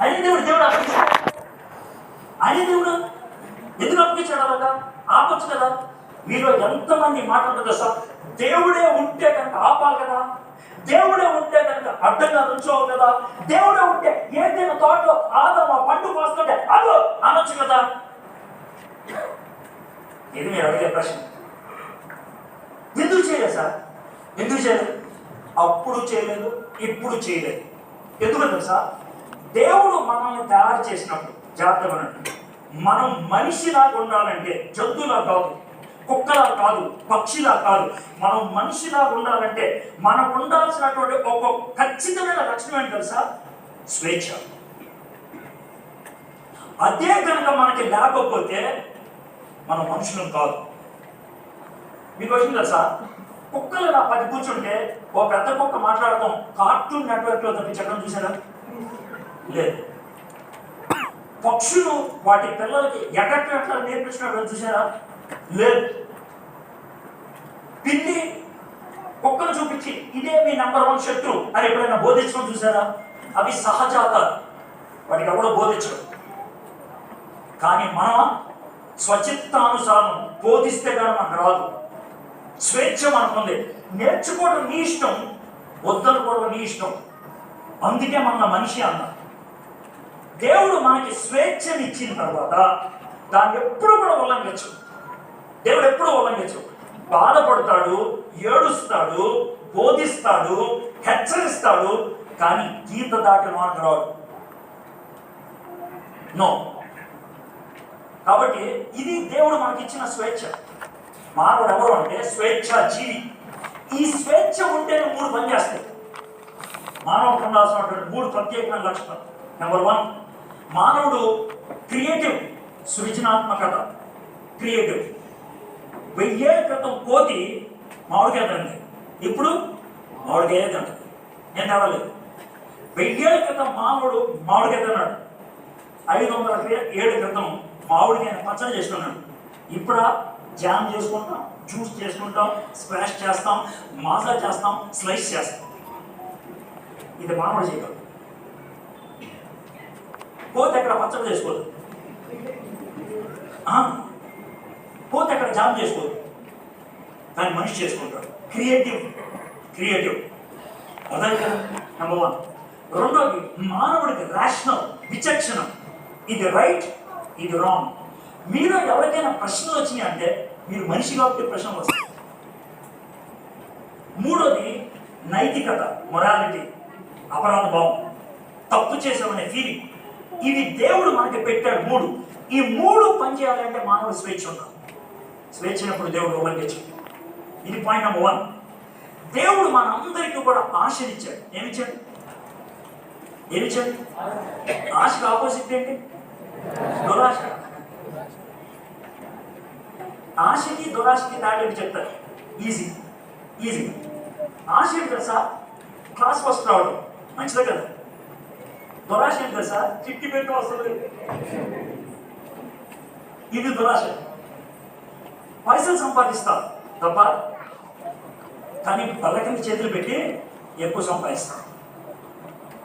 అదే దేవుడు అప్పగించాడు. అదే దేవుడు ఎందుకు అప్పగించాడు? అలాగా ఆపచ్చు కదా. మీలో ఎంతమంది మాట్లాడుతుందో సార్, దేవుడే ఉంటే కనుక ఆపాలి కదా, దేవుడే ఉంటే కనుక అడ్డంగా నుంచోవాలి కదా, దేవుడే ఉంటే ఏదైనా తోటలో ఆదమ పండు కోస్తుంటే అదో అనొచ్చు కదా. ఇది మీరు అడిగే ప్రశ్న. ఎందుకు చేయలేదు సార్? ఎందుకు చేయలేదు? అప్పుడు చేయలేదు, ఇప్పుడు చేయలేదు. ఎందుకు తెలుసా? దేవుడు మనల్ని తయారు చేసినప్పుడు జాగ్రత్తగా మనం మనిషిలాగా ఉండాలంటే, జంతువులా కాదు, కుక్కలా కాదు, పక్షిలా కాదు, మనం మనిషిలాగా ఉండాలంటే మనకు ఉండాల్సినటువంటి ఒక ఖచ్చితమైన లక్షణం ఏంటి తెలుసా? స్వేచ్ఛ. అదే కనుక మనకి లేకపోతే మనం మనుషులం కాదు. మీకు వచ్చింది తెలుసా? కుక్కలు ఇలా 10 కూర్చుంటే ఓ పెద్ద కుక్క మాట్లాడతాం కార్టూన్ నెట్వర్క్లో తప్పించడం చూసారా? లేదు. పక్షులు వాటి పిల్లలకి ఎట్లా నేర్పించినట్టు చూసారా? లేదు. పిల్లి కుక్కను చూపించి ఇదే మీ నంబర్ 1 శత్రు అని ఎప్పుడైనా బోధించడం చూసారా? అవి సహజాతాలు, వాటికి ఎవడో బోధించడం. కానీ మనం స్వచిత్తానుసారం బోధిస్తే కానీ మనకు రాదు. స్వేచ్ఛ మనకుంది. నేర్చుకోవడం నీ ఇష్టం, వద్దనుకోవడం నీ ఇష్టం. అందుకే మన మనిషి అన్న. దేవుడు మనకి స్వేచ్ఛని ఇచ్చిన తర్వాత దాన్ని ఎప్పుడు కూడా ఉల్లంఘించు. దేవుడు ఎప్పుడు ఉల్లంఘించు. బాధపడతాడు, ఏడుస్తాడు, బోధిస్తాడు, హెచ్చరిస్తాడు, కానీ గీత దాటిన వాడికి రాడు. నో. కాబట్టి ఇది దేవుడు మనకి ఇచ్చిన స్వేచ్ఛ. మానవుడు ఎవరు అంటే స్వేచ్ఛ జీవి. ఈ స్వేచ్ఛ ఉంటేనే 3 పని చేస్తాయి. మానవుడు ఉండాల్సినటువంటి 3 ప్రత్యేకమైన లక్షణాలు. నెంబర్ 1, మానవుడు క్రియేటివ్, సృజనాత్మకత, క్రియేటివ్. 1000 ఏళ్ల క్రితం కోతి మామిడికాయ తింది, ఇప్పుడు మామిడికాయ తింటుంది. నేను తేవలేదు. 1000 ఏళ్ల క్రితం మానవుడు మామిడికాయ తిన్నాడు. 500 ఏళ్ల క్రితం మామిడికాయని పచ్చడి చేసుకున్నాడు. ఇప్పుడు జామ్ చేసుకుంటాం, జ్యూస్ చేసుకుంటాం, స్క్వాష్ చేస్తాం, మాసా చేస్తాం, స్లైస్ చేస్తాం. ఇది మానవుడు చేయగలదు. కోతి ఎక్కడ పచ్చడి చేసుకోదు, కోతి ఎక్కడ జామ్ చేసుకోదు, దాన్ని మనిషి చేసుకుంటాడు. క్రియేటివ్ అదే కదా నెంబర్ 1. రెండోది, మానవుడికి రేషనల్, విచక్షణ. ఇది రైట్, ఇది రాంగ్. మీరు ఎవరికైనా ప్రశ్నలు వచ్చినాయి అంటే మీరు మనిషి కాబట్టి ప్రశ్నలు వస్తాయి. మూడోది, నైతికత, మొరాలిటీ, అపరాధ భావం, తప్పు చేసామనే ఫీలింగ్. ఇవి దేవుడు మనకి పెట్టాడు 3. ఈ 3 పని చేయాలంటే మానవుడు స్వేచ్ఛ ఉండాలి. స్వేచ్ఛనప్పుడు దేవుడు ఉల్లంఘించు. ఇది పాయింట్ నెంబర్ 1. దేవుడు మనందరికీ కూడా ఆశనిచ్చాడు. ఏమిచ్చాడు? ఆశకు ఆపోజిట్ ఏంటి? దురాశ. ఆశకి దురాశకి దాటి చెప్తారు ఈజీ. ఆశ ఏంటి తెలుసా? క్లాస్ ఫస్ట్ రావడం, మంచిదే కదా. దురాశ ఏంటి తెలుసా? చిట్టి పెట్టి వస్తుంది. ఇది దురాశ. పైసలు సంపాదిస్తారు తప్ప, కానీ పల్లకిని చేతులు పెట్టి ఎక్కువ సంపాదిస్తారు.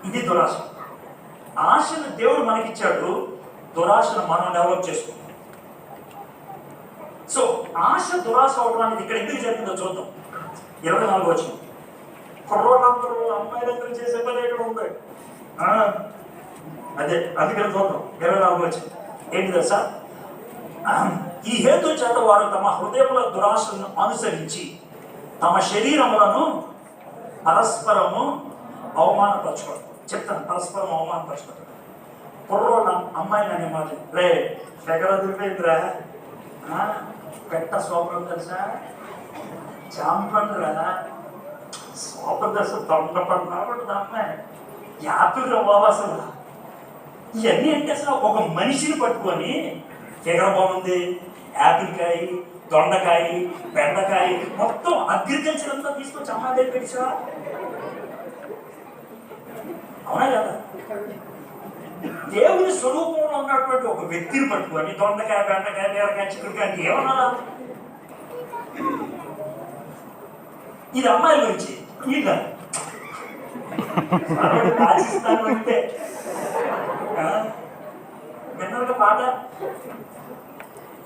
ఇది దురాశ. ఆశను దేవుడు మనకిచ్చాడు, దురాశను మనం డెవలప్ చేసుకుంటాం. సో ఆశ దురాశ అవడం అనేది ఇక్కడ ఎందుకు జరిగిందో చూద్దాం. 24 వచనం. కుర్రోళ్ళందరూ అమ్మాయిలందరూ చేసే పని ఇక్కడ ఉంది. అదే అందుకని చూద్దాం. 24 వచనం ఏంటి తెలుసా? ఈ హేతు చేత వారు తమ హృదయముల దురాశలను అనుసరించి తమ శరీరములను పరస్పరము అవమానపరచుకోవడం. చెప్తాను, పరస్పరం అవమానపరచుకోవడం. కుర్రోళ్ళ అమ్మాయిలు అనే మాట, రే ఎక్కడ దిగిపోయిందిరా, పెట్ట సోపరం తెలుసా, చాంపండురా, సోపర్ తెలుసా, దొంగ పండు కాబట్టి అమ్మాయి యాపిల్ బాబు. అసలు ఇవన్నీ అంటే అసలు ఒక మనిషిని పట్టుకొని ఫిగర్ బాగుంది, యాపిల్ కాయ, దొండకాయ, బెండకాయ, మొత్తం అగ్రికల్చర్ అంతా తీసుకొచ్చి అమ్మాయి దగ్గర పెట్టిసా. అవునా కదా? దేవుని స్వరూపంలో ఉన్నటువంటి ఒక వ్యక్తిని పట్టుకొని దొండకాయ, బెండకాయ, బీరకాయ, చిక్కుడుకాయ ఏమన్నా? ఇది అమ్మాయి గురించి. ఆశిస్తాను అంటే పాట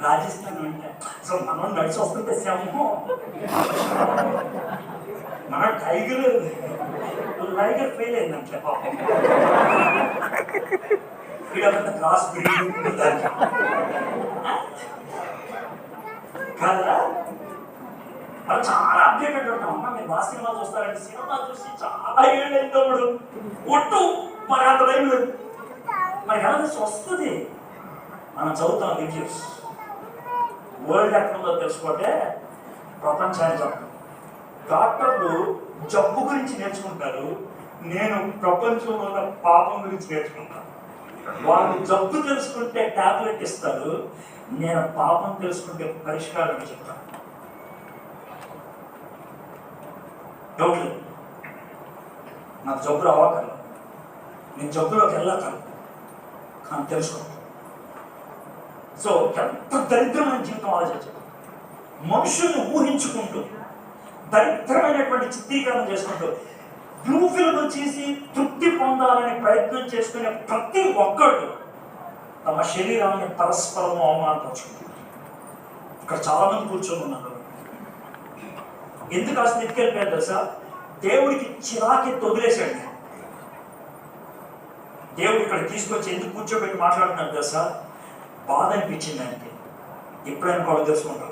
రాజస్థాన్ అంటే అసలు మనం నడిచి వస్తుంటే సింహం, మన టైగర్ ఫెయిల్ అయిందంటే పాపం. ఇక్కడ క్లాస్ బ్రీడ్ కదా. మనం చాలా అప్డేటెడ్ ఉంటాం. అమ్మ మీరు మా సినిమా చూస్తారంటే సినిమా చూసి చాలా ఏళ్ళు అయినప్పుడు ఒట్టు మరి అంత టైం లేదు. మనకి ఎలా తెలిసి వస్తుంది, మనం చదువుతాం రివ్యూస్. వరల్డ్ ఎక్కడుందో తెలుసుకుంటే ప్రపంచాన్ని చెప్తాం. డాక్టర్లు జబ్బు గురించి నేర్చుకుంటారు, నేను ప్రపంచంలో ఉన్న పాపం గురించి నేర్చుకుంటాను. వాళ్ళు జబ్బు తెలుసుకుంటే టాబ్లెట్ ఇస్తారు, నేను పాపం తెలుసుకుంటే పరిష్కారం చెప్తాను. డౌట్ లేదు, నాకు జబ్బు రావకల్లా, నేను జబ్బులోకి వెళ్ళకల్లా, కానీ తెలుసుకో. సో ఎంత దరిద్రమైన జీవితం ఆలోచించాలి. మనుషుల్ని ఊహించుకుంటూ దరిద్రమైనటువంటి చిత్రీకరణ చేసుకుంటూ బ్లూ ఫిల్మ్ చేసి తృప్తి పొందాలని ప్రయత్నం చేసుకునే ప్రతి ఒక్కళ్ళు తమ శరీరాన్ని పరస్పరం అవమానపరుచుకుంటారు. ఇక్కడ చాలా మంది కూర్చొని ఉన్నారు. ఎందుకు ఆ స్థితికి వెళ్ళిపోయారు తెలుసా? దేవుడికి చిరాకి వదిలేశాడు. దేవుడు ఇక్కడ తీసుకొచ్చి ఎందుకు కూర్చోబెట్టి మాట్లాడుతున్నాడు తెలుసా? బాధ అనిపించింది ఆయనకి. ఎప్పుడైనా వాళ్ళు తెలుసుకుంటారు.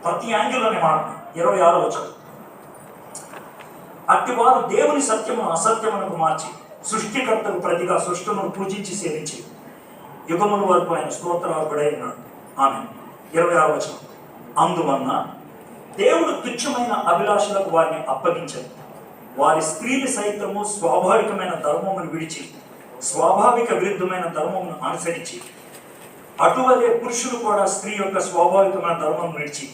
ప్రతి యాంగిల్లోనే మాట 26 వచ్చాడు. అట్టి వారు దేవుని సత్యమును అసత్యమునకు మార్చి సృష్టికర్తకు ప్రతిగా సృష్టిని పూజించి సేవించి యుగముల వరకు ఆయన స్తోత్రార్పడై ఉన్నాడు. ఆమె 26 వచనం. అందువలన దేవుడు తుచ్చమైన అభిలాషలకు వారిని అప్పగించారు. వారి స్త్రీని సైతము స్వాభావికమైన ధర్మమును విడిచి స్వాభావిక విరుద్ధమైన ధర్మమును అనుసరించి, అటువలే పురుషులు కూడా స్త్రీ యొక్క స్వాభావికమైన ధర్మం విడిచి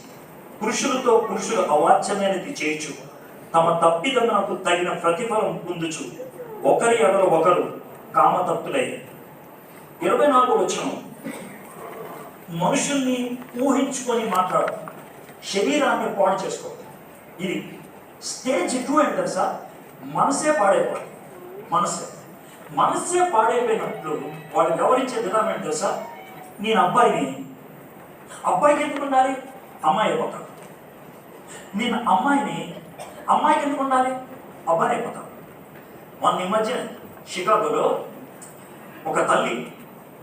పురుషులతో పురుషులు అవాచ్యమైనది చేయొచ్చు తమ తప్పిదమునకు తగిన ప్రతిఫలం పొందుచు ఒకరి ఎడల ఒకరు కామతప్తులయ్యారు. 24 వచనం. మనుషుల్ని ఊహించుకొని మాట్లాడు, శరీరాన్ని పాడు చేసుకో. ఇది స్టేజ్ 2 అంటే తెలుసా? మనసే పాడైపోయి, మనసే పాడైపోయినట్లు వాళ్ళు వ్యవహరించే విధానం ఏంటి తెలుసా? నేను అబ్బాయికి ఎందుకు ఉండాలి, అమ్మాయి అయిపోతాడు. నేను అమ్మాయికి ఎందుకు ఉండాలి, అబ్బాయి అయిపోతాడు. మొన్న ఈ మధ్య షికాగోలో ఒక తల్లి,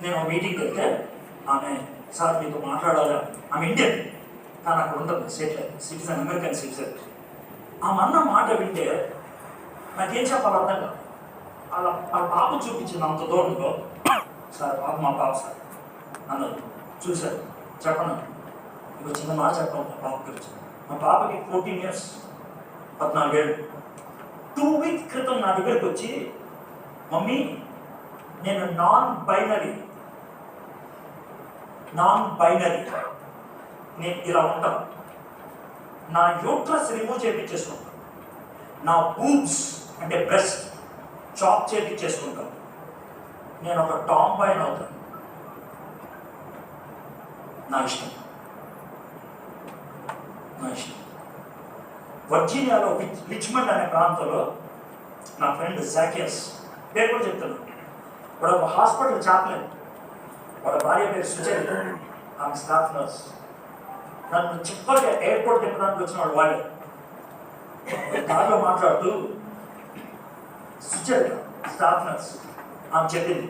నేను మీటింగ్కి వెళ్తే ఆమె, సార్ మీతో మాట్లాడాలి, ఆమె ఇండియన్ కానీ అక్కడ ఉండదు, సిటిజన్, అమెరికన్ సిటిజన్. ఆమె అన్న మాట వింటే నాకేం చెప్పాలి అర్థం కాదు. వాళ్ళ పాప చూపించింది అంత దూరంలో. సార్ పాప మా పాప సార్ అన్నది. చూశారు, చెప్పను ఇంకో చిన్న మాట చెప్పాలి మా పాప గురించి. మా పాపకి 14 years, 14 ఏళ్ళు. 2 weeks క్రితం నా దగ్గరికి వచ్చి, మమ్మీ నేను నాన్ బైనరీ, నేను ఇలా ఉంటాను, నా యూట్రస్ రిమూవ్ చేయించేసుకుంటాను, నా బూబ్స్ అంటే బ్రెస్ట్ చాప్ చేయించేసుకుంటాను, నేను ఒక టామ్ బాయ్ని అవుతాను, నా ఇష్టం. వర్జీనియాలో రిచ్మండ్ అనే ప్రాంతంలో నా ఫ్రెండ్ జాకియస్, పేరు కూడా చెప్తున్నాను, వాడు ఒక హాస్పిటల్ చాప్లెన్, వాడు భార్య పేరు సుచరిత, ఆమె స్టాఫ్ నర్స్. నన్ను చిప్పగా ఎయిర్పోర్ట్ తిప్పడానికి వచ్చిన వాడే దారిలో మాట్లాడుతూ, సుచరిత స్టాఫ్ నర్స్, ఆమె చెప్పింది,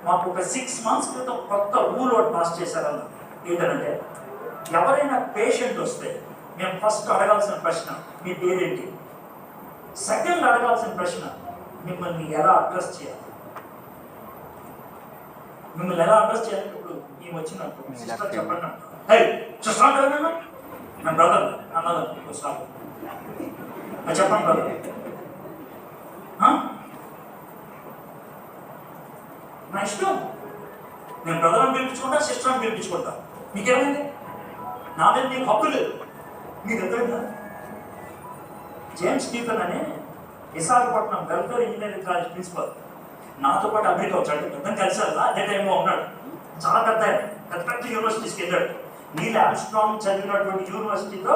మాకు ఒక 6 months క్రితం కొత్త రూల్ ఒకటి పాస్ చేశారన్న. ఏంటంటే ఎవరైనా పేషెంట్ వస్తే మేము ఫస్ట్ అడగాల్సిన ప్రశ్న మీ పేరేంటి, సెకండ్ అడగాల్సిన ప్రశ్న మిమ్మల్ని ఎలా అడ్రస్ చేయాలి. ఇప్పుడు ఈ వచ్చినప్పుడు సిస్టర్ చెప్పండి, హే సిస్టర్ అంటే నా బ్రదర్ అన్నది సార్ చెప్పండి బ్రదర్, నా ఇష్టం, నేను బ్రదర్ అని పిలిపించుకుంటా, సిస్టర్ అని పిలిపించుకుంటా, మీకేమైంది, నా మీద మీకు హక్కు లేదు. మీకు ఎదురైందా? జేమ్స్ స్టీఫెన్ అని Visakhapatnam welfare engineering college principal, నాతో పాటు అమెరికా వచ్చాడు. పెద్ద కలిసారు, అదే టైంలో ఉన్నాడు. చాలా పెద్ద యూనివర్సిటీస్కి వెళ్ళాడు. నీల్ ఆమ్స్ట్రాంగ్ చదివినటువంటి యూనివర్సిటీతో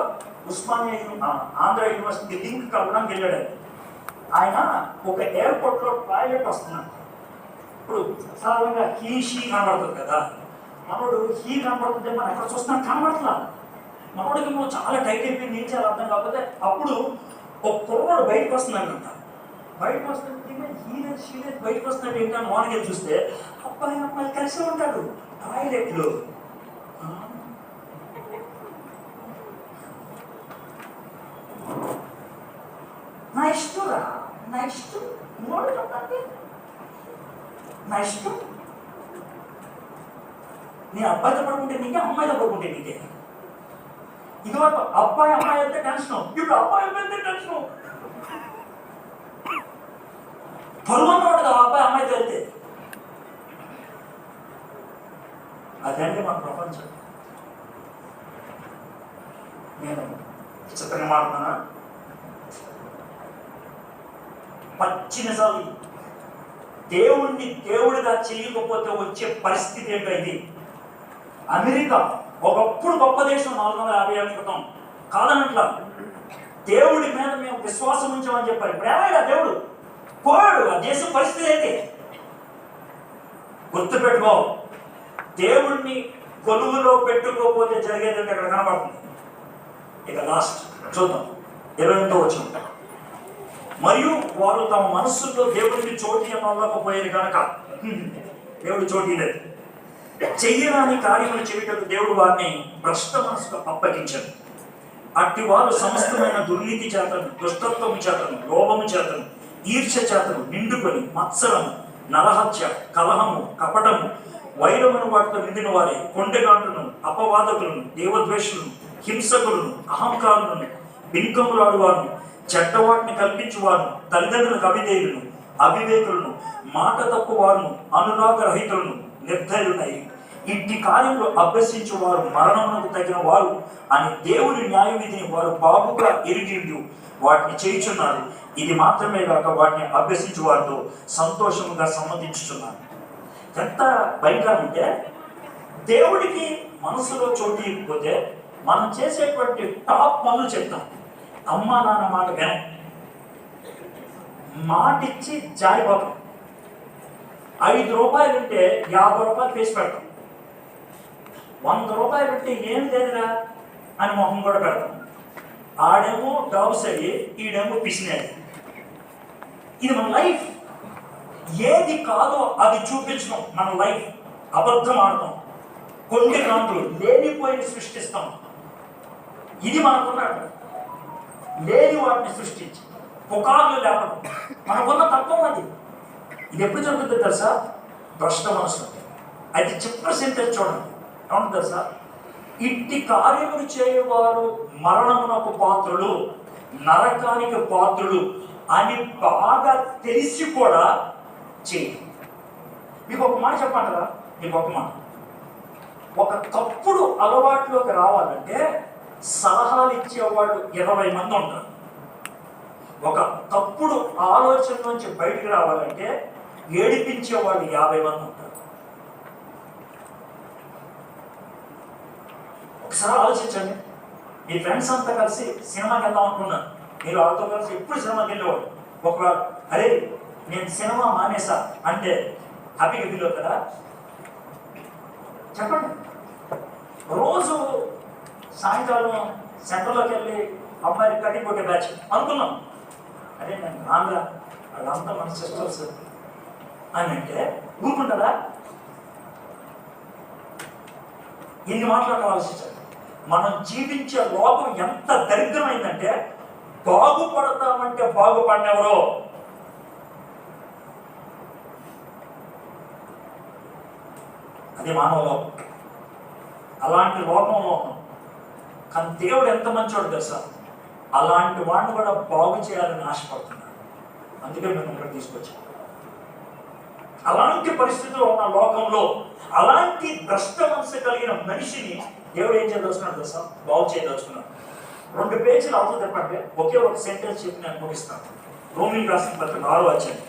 ఉస్మానియా ఆంధ్ర యూనివర్సిటీ లింక్ కలపడానికి వెళ్ళాడు. ఆయన ఒక ఎయిర్పోర్ట్లో టాయిలెట్ వస్తున్నాడు, ఇప్పుడు సాధారణంగా హీ షీ కనబడుతుంది కదా, మనోడు హీ కనబడుతుంటే మనం ఎక్కడ చూస్తున్నాం కనబడట్లా. మనోడికి నువ్వు చాలా టైట్ అయిపోయింది, ఏం చేయాలి అర్థం కాకపోతే అప్పుడు ఒక కుర్రోడు బయటకు వస్తున్నాడంట. బయటకు వస్తుంటే హీలేదు షీలేదు బయటకు వస్తున్నాడు ఏంటని మార్నింగ్ వెళ్ళి చూస్తే అబ్బాయి కలిసి ఉంటాడు టాయిలెట్లో. నా ఇష్టంరా, నా ఇష్టం నా ఇష్టం. నేను అబ్బాయితో పడుకుంటే నీకే, అమ్మాయితో పడుకుంటే నీకే. ఇదివరకు అబ్బాయి అమ్మాయి వెళ్తే టెన్షన్, ఇప్పుడు అబ్బాయి వెళ్తే టెన్షన్. పరువన్నవాడు కదా అబ్బాయి అమ్మాయితో వెళ్తే. అదంటే మన ప్రపంచం. నేను చిత్రంగా మాట్లాడుతున్నా, పచ్చి నిజాలు. దేవుడిని దేవుడిగా చేయకపోతే వచ్చే పరిస్థితి ఏంటో ఇది. అమెరికా ఒకప్పుడు గొప్ప దేశం 450 ఏళ్ళ క్రితం, కాదనట్లా. దేవుడి మీద మేము విశ్వాసం ఉంచామని చెప్పారు. ఇప్పుడు ఏమైనా దేవుడు పోయాడు. ఆ దేశం పరిస్థితి ఏంటి గుర్తుపెట్టుకో. దేవుడిని కొలువులో పెట్టుకోకపోతే జరిగేది అక్కడ కనబడుతుంది. ఇక లాస్ట్ చూద్దాం 28వ వచనం. మరియు వారు తమ మనస్సుల్లో దేవుడికి చోటు ఇవ్వకపోయేది కనుక, దేవుడు చోటు లేదు, చెయ్యరాని కార్యములు చెవిటకు దేవుడు వారిని భ్రష్ట మనసుకు అప్పగించాడు. అట్టి వారు సమస్తమైన దుర్నీతి చేతను, దుష్టత్వము చేతను, లోభము చేతను, ఈర్ష్య చేతను నిండుకొని మత్సరము, నరహత్య, కలహము, కపటము, వైరమును వాటితో నిండిన వారే కొండెగాండ్రులను, అపవాదకులను, దేవద్వేషులను, హింసకులను, అహంకారులను, బింకములాడువారును, చెడ్డవాటిని కల్పించువారును, తల్లిదండ్రులకు అవిధేయులను, అవివేకులను, మాట తప్పు వారును, అనురాగ రహితులను, నిర్దయులై ఇట్టి కార్యములు అభ్యసించు వారు మరణమునకు తగిన వారు అని దేవుని న్యాయవిధిని వారు బాగుగా ఎరిగి వాటిని చేయుచున్నారు. ఇది మాత్రమే కాక వాటిని అభ్యసించు వారితో సంతోషముగా సంబంధించుచున్నారు. ఎంత భయంకరం అంటే, దేవుడికి మనసులో చోటు ఇవ్వకపోతే మనం చేసేటువంటి టాప్ పనులు చెప్తాం. అమ్మా నాన్న మాట వినం, మాటిచ్చి జారిపోతాం. 5 రూపాయలు ఉంటే 50 రూపాయలు ఫేస్ పెడతాం. 100 రూపాయలు ఉంటే ఏం లేదురా అని మొహం కూడా పెడతాం. ఆడేమో డాబ్స్ అయ్యి, ఈడేమో పిసినేది. ఇది మన లైఫ్. ఏది కాదో అది చూపించడం మన లైఫ్. అబద్ధం ఆడతాం, కొన్ని కాంతులు లేనిపోయిన సృష్టిస్తాం. ఇది మనకున్నాడు. లేని వాటిని సృష్టించి పుకార్లు లేపడం మనకున్న తత్వం అది. ఇది ఎప్పుడు జరుగుతుంది తెలుసా? భ్రష్ట మనసు. అది చిన్న సెంటెన్స్ చూడండి, ఏమంటుంది తెలుసా? ఇట్టి కార్యములు చేయవారు మరణమునకు పాత్రులు, నరకానికి పాత్రులు అని బాగా తెలిసి కూడా చేయి. మీకు ఒక మాట చెప్పంటారా? మీకు ఒక మాట, ఒక తప్పుడు అలవాట్లోకి రావాలంటే సలహాలు ఇచ్చేవాళ్ళు 20 మంది ఉంటారు. ఒక తప్పుడు ఆలోచన నుంచి బయటికి రావాలంటే ఏడిపించే వాళ్ళు 50 మంది ఉంటారు. ఒకసారి ఆలోచించండి. మీ ఫ్రెండ్స్ అంతా కలిసి సినిమాకి వెళ్దాం అనుకున్నారు. మీరు వాళ్ళతో కలిసి ఎప్పుడు సినిమాకి వెళ్ళేవాడు. ఒకవేళ అరే నేను సినిమా మానేసా అంటే హ్యాపీగా ఫీల్ అవుతారా? చెప్పండి. రోజు సాయంకాలం సెంటర్లోకి వెళ్ళి అమ్మాయిని కటింగ్ కొట్టే బ్యాచ్ అనుకున్నాం. అదే నేను రాంగా వాళ్ళంతా మన సిస్టర్స్ అని అంటే ఊరుకుంటారా? ఎన్ని మాటలు ఆలోచించాలి. మనం జీవించే లోకం ఎంత దరిద్రమైందంటే, బాగుపడతామంటే బాగుపడినెవరో. అది మానవ లోకం. అలాంటి లోకంలో ఉన్నాం. కానీ దేవుడు ఎంత మంచోడు తెలుసా? అలాంటి వాడిని కూడా బాగు చేయాలని ఆశపడుతున్నాడు. అందుకే మేము ఇక్కడ తీసుకొచ్చాం. అలాంటి పరిస్థితుల్లో ఉన్న లోకంలో అలాంటి భ్రష్ట మనసు కలిగిన మనిషిని దేవుడు ఏం చేయదలుచుకున్నాడు తెలుసా? బాగు చేయదలుచుకున్నాడు. 2 పేజీలు అవసరం చెప్పండి, ఒకే ఒక సెంటెన్స్ చెప్పి నేను ముగిస్తాను. రోమిలకు రాసిన పత్రిక 6వ అధ్యాయం.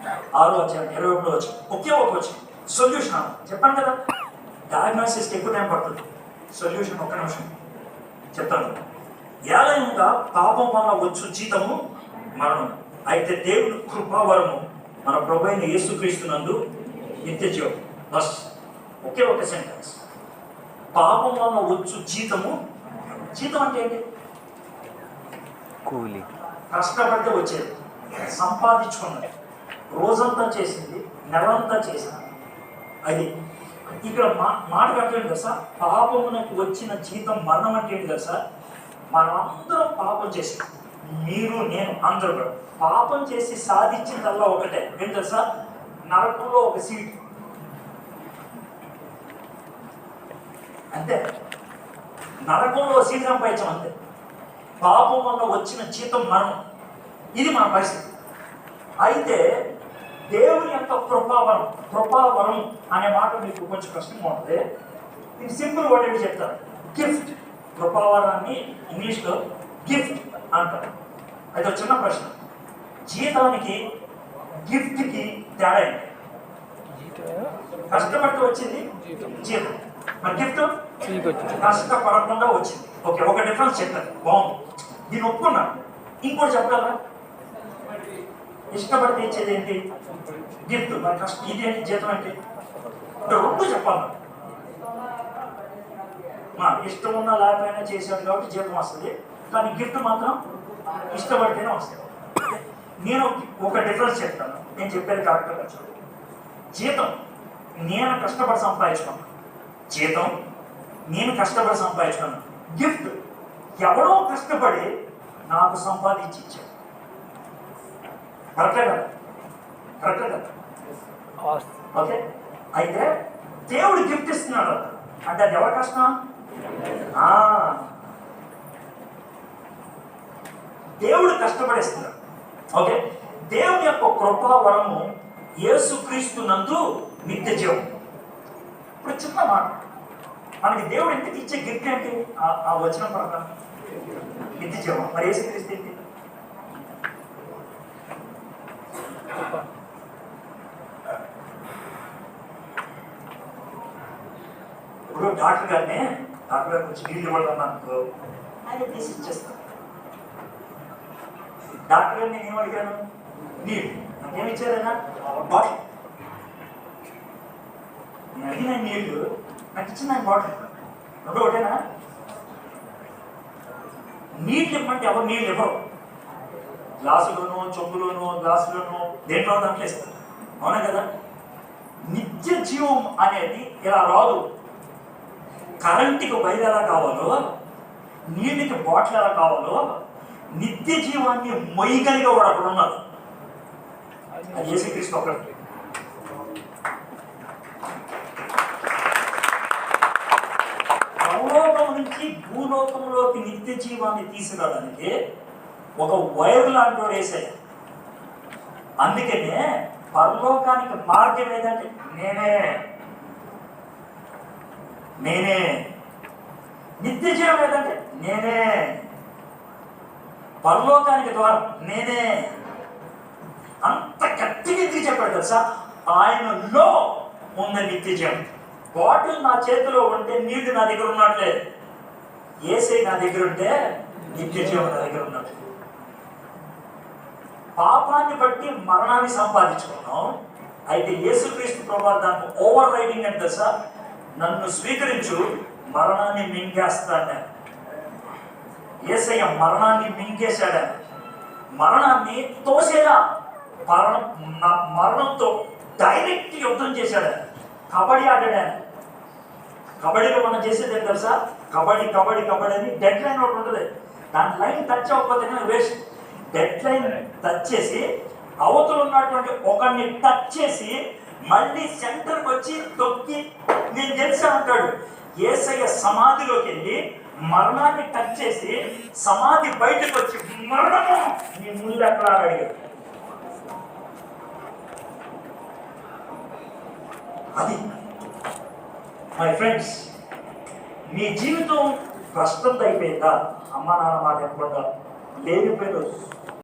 6వ అధ్యాయం 21వ వచనం, ఒకే ఒక వచనం సొల్యూషన్. చెప్పాను కదా, డయాగ్నోసిస్కి ఎక్కువ టైం పడుతుంది, సొల్యూషన్ ఒక్క నిమిషం చెప్తాను. ఏలయనగా పాపం వల్ల వచ్చు జీతము మరణం, అయితే దేవుని కృపావరము మన ప్రభువైన యేసుక్రీస్తునందు నిత్య జీవం. బస్ ఒకే ఒక సెంటెన్స్. పాపం వల్ల వచ్చు జీతము, జీతం అంటే ఏంటి? కూలి. కష్టపడితే వచ్చేది, సంపాదించుకున్నది, రోజంతా చేసింది, నెలంతా చేసింది. అది ఇక్కడ మాట కట్టలేదు కదా సార్. పాపమునకు వచ్చిన జీతం మరణం అంటే ఏంటి కదా సార్? మనం అందరం పాపం చేసి, మీరు నేను అందరూ కూడా పాపం చేసి సాధించిందల్లా ఒకటే, ఏంటి కదా సార్? నరకంలో ఒక సీట్ అంతే. నరకంలో సీట్ సంపాదించం అంతే. పాపం వల్ల వచ్చిన జీతం మరణం. ఇది మన పరిస్థితి. అయితే దేవుని యొక్క కృపావరం అనే మాట మీకు కొంచెం కష్టంగా ఉంటుంది. ఇది సింపుల్ వర్డ్ ఏంటి చెప్తారు, గిఫ్ట్. కృపావరాన్ని ఇంగ్లీష్లో గిఫ్ట్ అంటారు. అయితే ఒక చిన్న ప్రశ్న, జీతానికి గిఫ్ట్కి తేడా ఏంటి? కష్టపడితే వచ్చింది జీతం, మరి గిఫ్ట్ కష్టపడకుండా వచ్చింది. ఓకే, ఒక డిఫరెన్స్ చెప్పారు, బాగుంది, దీన్ని ఒప్పుకున్నాను. ఇంకోటి చెప్పగలరా? ఇష్టపడితే ఇచ్చేది ఏంటి? గిఫ్ట్. మరి కష్టం ఇది ఏంటి? జీతం ఏంటి? రెండు చెప్పాలి. ఇష్టం ఉన్నా లేకపోయినా చేశాడు కాబట్టి జీతం వస్తుంది, కానీ గిఫ్ట్ మాత్రం ఇష్టపడితేనే వస్తుంది. నేను ఒక డిఫరెన్స్ చెప్తాను, నేను చెప్పేది కరెక్ట్గా చూడండి. జీతం నేను కష్టపడి సంపాదించుకున్నాను, జీతం నేను కష్టపడి సంపాదించుకున్నాను. గిఫ్ట్ ఎవరో కష్టపడి నాకు సంపాదించి ఇచ్చాడు. కరెక్టే కదా? కరెక్టే కదా? ఓకే, అయితే దేవుడు గిఫ్ట్ ఇస్తున్నాడు అంటే అది ఎవరి కష్టం? దేవుడు కష్టపడిస్తున్నాడు. ఓకే, దేవుని యొక్క కృపావరము యేసుక్రీస్తునందు నిత్య జీవం. ఇప్పుడు చిన్న మాట, మనకి దేవుడు ఎందుకు ఇచ్చే గిఫ్ట్ ఏంటి? ఆ వచనం ప్రకారం నిత్య జీవం. మరి యేసుక్రీస్తు ఏంటి? ఇప్పుడు డాక్టర్ గారిని కొంచెం నీళ్ళు ఇవ్వడం అనుకో, ఆయన తీసి ఇచ్చేస్తాను. డాక్టర్ గారిని నేను అడిగాను నీళ్ళు, నాకేమి ఇచ్చారైనా? బాటిల్. నేను అడిగిన నీళ్ళు నాకు ఇచ్చింది ఆయన బాటిల్. రెండు ఒకటేనా? నీళ్ళు ఇవ్వమంటే ఎవరు నీళ్ళు ఇవ్వరు. గ్లాసులోనూ, చెంబులోనూ, గ్లాసులోనూ, దేంట్లో దాంట్లో ఇస్తారు, అవునా కదా? నిత్య జీవం అనేది ఇలా రాదు. కరెంటుకి వైర్ ఎలా కావాలో, నీళ్ళకి బాటిల్ ఎలా కావాలో, నిత్య జీవాన్ని మొయ్యగలిగా వాడు అక్కడ ఉన్నారు. అది యేసుక్రీస్తు ఒకటి. పరలోకం నుంచి భూలోకంలోకి నిత్య జీవాన్ని తీసుకురావడానికి ఒక వైర్ లాంటి వాడు వేసాయి. అందుకనే పరలోకానికి మార్గం ఏదంటే నేనే. నిత్య జీవం ఏదంటే నేనే. పరలోకానికి ద్వారం నేనే. అంత గట్టిగా ఎందుకు చెప్పాడు తెలుసా? ఆయనలో ఉన్న నిత్య జీవం. బాటిల్ నా చేతిలో ఉంటే నీళ్లు నా దగ్గర ఉన్నట్లే, యేసే నా దగ్గర ఉంటే నిత్య జీవం నా దగ్గర ఉన్నట్లే. పాపాన్ని బట్టి మరణాన్ని సంపాదించుకున్నాం. అయితే యేసుక్రీస్తు ప్రభువు దానికి ఓవర్ రైడింగ్ అంటే తెలుసా? నన్ను స్వీకరించు, మరణాన్ని మింగేస్తాను. యేసయ్య మరణాన్ని మింగేశాడు, మరణాన్ని తోసేలా, మరణంతో డైరెక్ట్ యుద్ధం చేశాడు. కబడ్డీ ఆడాడు. కబడ్డీలో మనం చేసేది ఏం తెలుసా? కబడ్డీ అని డెడ్ లైన్ ఒకటి ఉంటుంది. దాని లైన్ టచ్ అవ్వకపోతే వేస్ట్. డెడ్ లైన్ టచ్ చేసి అవతల ఉన్నటువంటి ఒకరిని టచ్ చేసి మళ్ళీ సెంటర్కి వచ్చి తొక్కి నేను గెలిచా అంటాడు. యేసయ్య సమాధిలోకి వెళ్ళి మరణాన్ని టచ్ చేసి సమాధి బయటకు వచ్చి మరణము నీ ముళ్ళు ఎక్కడ అడిగాడు. అది మై ఫ్రెండ్స్, మీ జీవితం ప్రస్తుతం అయిపోయిందా? అమ్మ నాన్న మాట ఎప్పుడు లేనిపోయిన